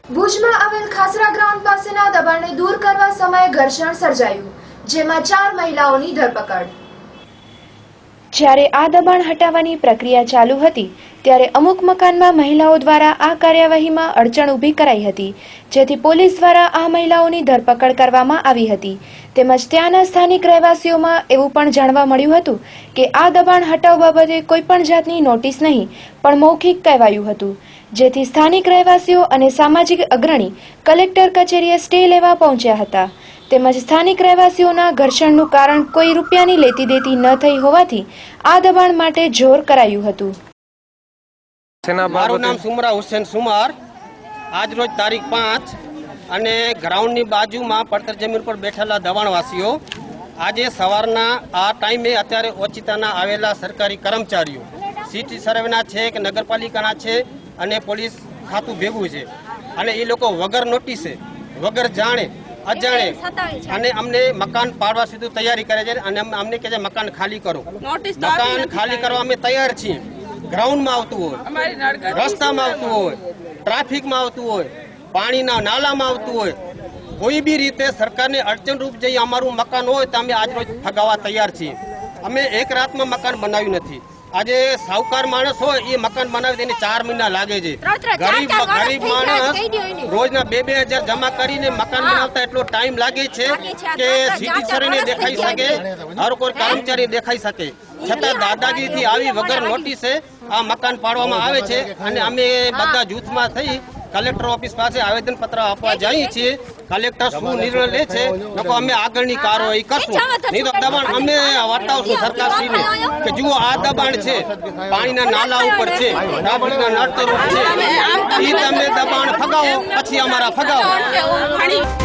ભુજમાં આવેલ ખાસરા ગ્રાઉન્ડ પાસેના દબાણને દૂર કરવા સમયે ઘર્ષણ સર્જાયું, જેમાં 4 મહિલાઓની ધરપકડ। જ્યારે આ દબાણ હટાવવાની પ્રક્રિયા ચાલુ હતી ત્યારે અમુક મકાનમાં મહિલાઓ દ્વારા આ કાર્યવાહીમાં અડચણ ઊભી કરાઈ હતી, જેથી પોલીસ દ્વારા આ મહિલાઓની ધરપકડ કરવામાં આવી હતી। તેમજ ત્યાંના સ્થાનિક રહેવાસીઓમાં એવું પણ જાણવા મળ્યું હતું કે આ દબાણ હટાવવા બાબતે કોઈ પણ જાતની નોટિસ નહીં પણ મૌખિક કહેવાયું હતું, જેથી સ્થાનિક રહેવાસીઓ અને સામાજિક અગ્રણી કલેક્ટર કચેરીએ સ્ટે લેવા પહોંચ્યા હતા। તેમજ સ્થાનિક રહેવાસીઓના ઘર્ષણનું કારણ કોઈ રૂપિયાની લેતી દેતી ન થઈ હોવાથી આ દબાણ માટે જોર કરાયું હતું। મારું નામ સુમરા હુસેન સુમાર। આજ રોજ તારીખ 5 અને ગ્રાઉન્ડની બાજુમાં પડતર જમીન પર બેઠેલા દબાણવાસીઓ આજે સવારના આ ટાઈમે અત્યારે ઓચિતાના આવેલા સરકારી કર્મચારીઓ સિટી સર્વેના છે કે નગરપાલિકાના છે અને પોલીસ ખાતું ભેગું છે અને એ લોકો વગર નોટિસે વગર જાણે અજાણે અને અમને મકાન પાડવા સુધી તૈયારી કરે છે અને અમને કહે છે મકાન ખાલી કરો। મકાન ખાલી કરવા અમે તૈયાર છીએ। ગ્રાઉન્ડમાં આવતું હોય, રસ્તામાં આવતું હોય, ટ્રાફિકમાં આવતું હોય, પાણીના નાલામાં આવતું હોય, કોઈ બી રીતે સરકારને અડચણરૂપ જઈ અમારું મકાન હોય તો અમે આજ રોજ ફગાવવા તૈયાર છીએ। અમે એક રાતમાં મકાન બનાવ્યું નથી। આજે સાહુકાર માણસ હોય એ મકાન બનાવે તેને 4 મહિના લાગે છે। ગરીબ માણસ રોજના 2-2 હજાર જમા કરીને મકાન બનાવતા એટલો ટાઈમ લાગે છે કે સિટી સર્વેને દેખાઈ શકે, હર કોઈ કર્મચારી દેખાઈ શકે, છતાં દાદાગીરીથી આવી વગર નોટિસે આ મકાન પાડવામાં આવે છે અને અમે બધા જૂથમાં થઈ કલેક્ટર ઓફિસ પાસે આવેદન પત્ર આપવા જઈએ છીએ। કલેક્ટર શું નિર્ણય લે છે તો અમે આગળની કાર્યવાહી કરશું, નહીં તો દબાણ અમે વટાવશું સરકારશ્રીને કે જુઓ આ દબાણ છે, પાણીના નાલા ઉપર છે, ડાબડીના નડતર છે, એ તમે દબાણ ફગાવો પછી અમારા ફગાવો।